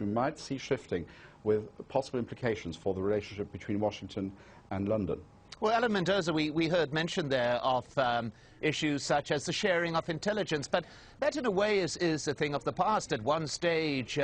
we might see shifting with possible implications for the relationship between Washington and London. Well, Alan Mendoza, we heard mention there of issues such as the sharing of intelligence, but that in a way is a thing of the past. At one stage,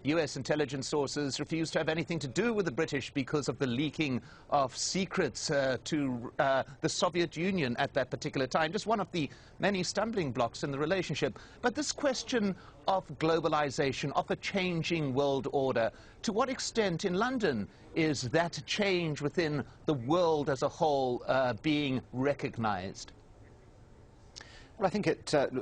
US intelligence sources refused to have anything to do with the British because of the leaking of secrets to the Soviet Union at that particular time. Just one of the many stumbling blocks in the relationship. But this question of globalization, of a changing world order, to what extent in London is that change within the world as a whole being recognized? Well, I think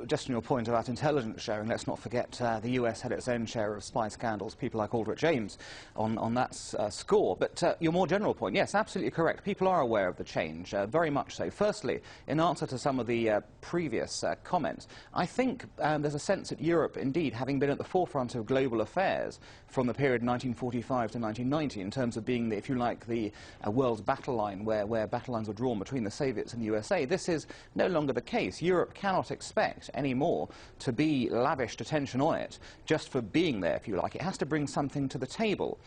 just on your point about intelligence sharing, let's not forget the US had its own share of spy scandals, people like Aldrich James on that score. But your more general point, yes, absolutely correct. People are aware of the change, very much so. Firstly, in answer to some of the previous comments, I think there's a sense that Europe, indeed, having been at the forefront of global affairs from the period 1945 to 1990, in terms of being, if you like, the world's battle line, where battle lines were drawn between the Soviets and the USA, this is no longer the case. Europe cannot expect anymore to be lavished attention on it just for being there, if you like. It has to bring something to the table.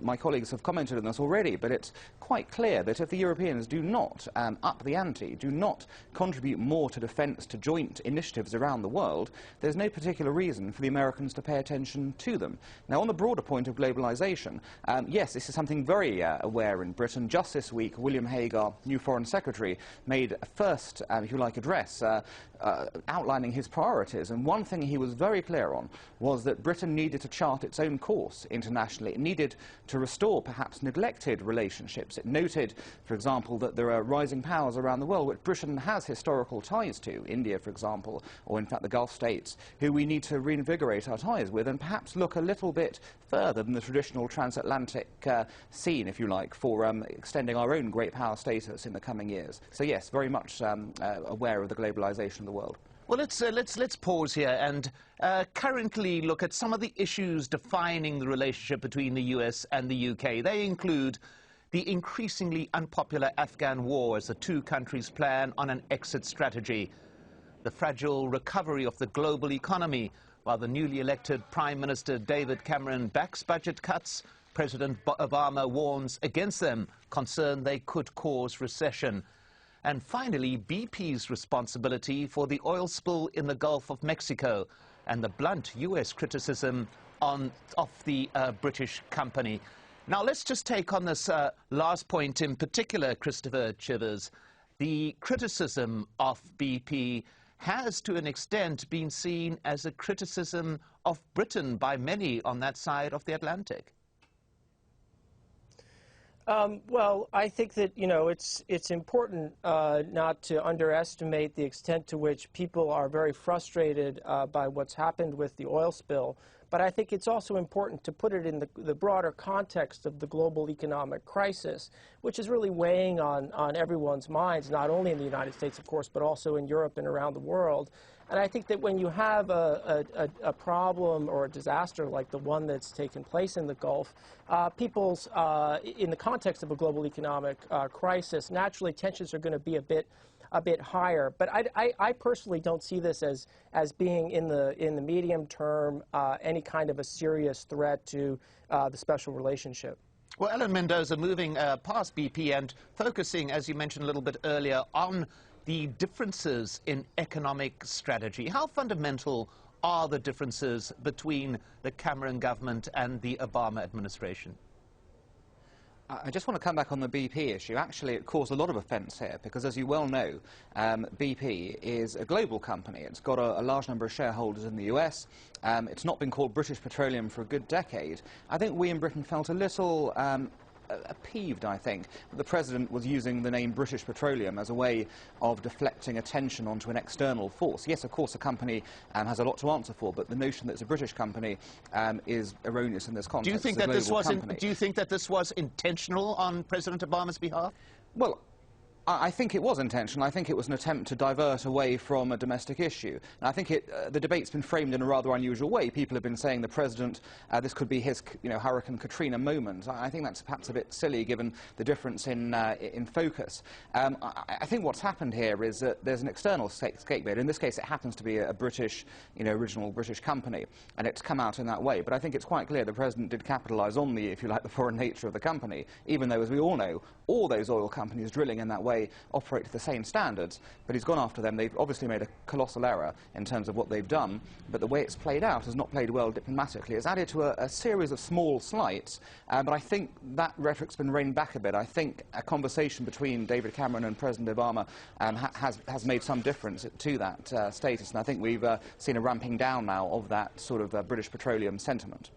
My colleagues have commented on this already, but it's quite clear that if the Europeans do not up the ante, do not contribute more to defence, to joint initiatives around the world, there's no particular reason for the Americans to pay attention to them. Now, on the broader point of globalisation, yes, this is something very aware in Britain. Just this week, William Hague, our new Foreign Secretary, made a first, if you like, address outlining his priorities, and one thing he was very clear on was that Britain needed to chart its own course internationally. It needed to restore perhaps neglected relationships. It noted, for example, that there are rising powers around the world which Britain has historical ties to, India, for example, or in fact the Gulf states, who we need to reinvigorate our ties with and perhaps look a little bit further than the traditional transatlantic scene, if you like, for extending our own great power status in the coming years. So yes, very much aware of the globalisation of the world. Well, let's pause here and currently look at some of the issues defining the relationship between the US and the UK. They include the increasingly unpopular Afghan war as the two countries plan on an exit strategy, the fragile recovery of the global economy, while the newly elected Prime Minister David Cameron backs budget cuts, President Obama warns against them, concerned they could cause recession. And finally, BP's responsibility for the oil spill in the Gulf of Mexico and the blunt US criticism of the British company. Now, let's just take on this last point in particular, Christopher Chivers. The criticism of BP has, to an extent, been seen as a criticism of Britain by many on that side of the Atlantic. Well, I think that, you know, it's important not to underestimate the extent to which people are very frustrated by what's happened with the oil spill. But I think it's also important to put it in the broader context of the global economic crisis, which is really weighing on everyone's minds, not only in the United States, of course, but also in Europe and around the world. And I think that when you have a problem or a disaster like the one that's taken place in the Gulf, in the context of a global economic crisis, naturally tensions are going to be a bit higher. But I personally don't see this as being in the medium term any kind of a serious threat to the special relationship. Well, Alan Mendoza, moving past BP and focusing, as you mentioned a little bit earlier, on the differences in economic strategy. How fundamental are the differences between the Cameron government and the Obama administration? I just want to come back on the BP issue. Actually, it caused a lot of offence here because, as you well know, BP is a global company. It's got a large number of shareholders in the US. It's not been called British Petroleum for a good decade. I think we in Britain felt a little peeved, I think, that the President was using the name British Petroleum as a way of deflecting attention onto an external force. Yes, of course, a company has a lot to answer for, but the notion that it's a British company is erroneous in this context. Do you think that this was intentional on President Obama's behalf? Well, I think it was intentional. I think it was an attempt to divert away from a domestic issue. And I think the debate's been framed in a rather unusual way. People have been saying the president, this could be his, Hurricane Katrina moment. I think that's perhaps a bit silly, given the difference in focus. I think what's happened here is that there's an external scapegoat. In this case, it happens to be a British, original British company, and it's come out in that way. But I think it's quite clear the president did capitalise on the, if you like, the foreign nature of the company, even though, as we all know, all those oil companies drilling in that way operate to the same standards, but he's gone after them. They've obviously made a colossal error in terms of what they've done, but the way it's played out has not played well diplomatically. It's added to a series of small slights, but I think that rhetoric's been reined back a bit. I think a conversation between David Cameron and President Obama has made some difference to that status, and I think we've seen a ramping down now of that sort of British petroleum sentiment.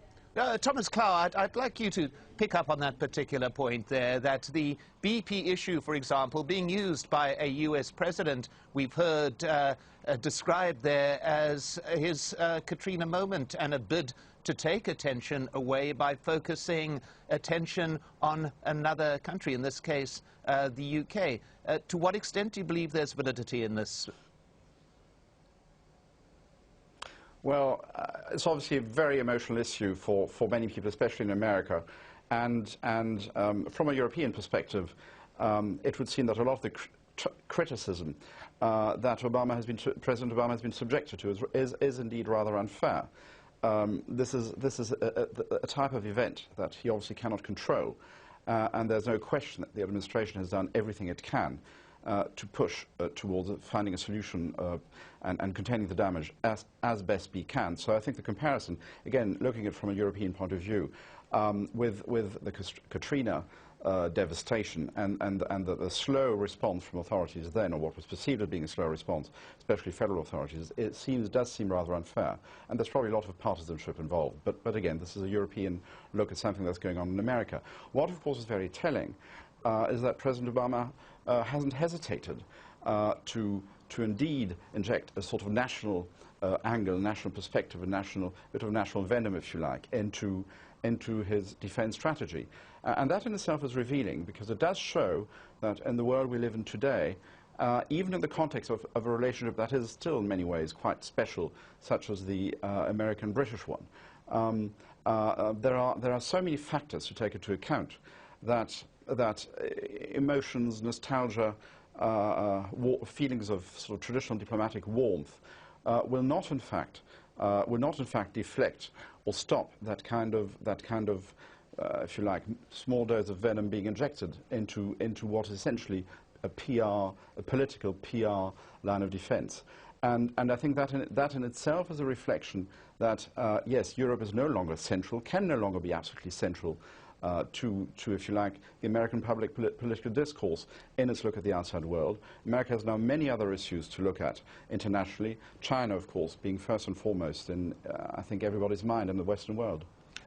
Thomas Klau, I'd like you to pick up on that particular point there, that the BP issue, for example, being used by a US president, we've heard described there as his Katrina moment and a bid to take attention away by focusing attention on another country, in this case, the UK. To what extent do you believe there's validity in this? Well, it's obviously a very emotional issue for many people, especially in America. And from a European perspective, it would seem that a lot of the criticism that President Obama has been subjected to is indeed rather unfair. This is a type of event that he obviously cannot control, and there's no question that the administration has done everything it can to push towards finding a solution and containing the damage as best we can. So I think the comparison, again, looking at it from a European point of view, with the Katrina devastation and the slow response from authorities then, or what was perceived as being a slow response, especially federal authorities, does seem rather unfair. And there's probably a lot of partisanship involved. But again, this is a European look at something that's going on in America. What, of course, is very telling is that President Obama hasn't hesitated to indeed inject a sort of national angle, national perspective, a bit of national venom, if you like, into his defense strategy. And that in itself is revealing, because it does show that in the world we live in today, even in the context of a relationship that is still in many ways quite special, such as the American-British one, there are so many factors to take into account that emotions, nostalgia, feelings of sort of traditional diplomatic warmth will not in fact deflect or stop that kind of if you like, small dose of venom being injected into what is essentially a political PR line of defense. And I think that in itself is a reflection that yes, Europe is no longer central, can no longer be absolutely central to, if you like, the American public political discourse in its look at the outside world. America has now many other issues to look at internationally, China, of course, being first and foremost in, I think, everybody's mind in the Western world.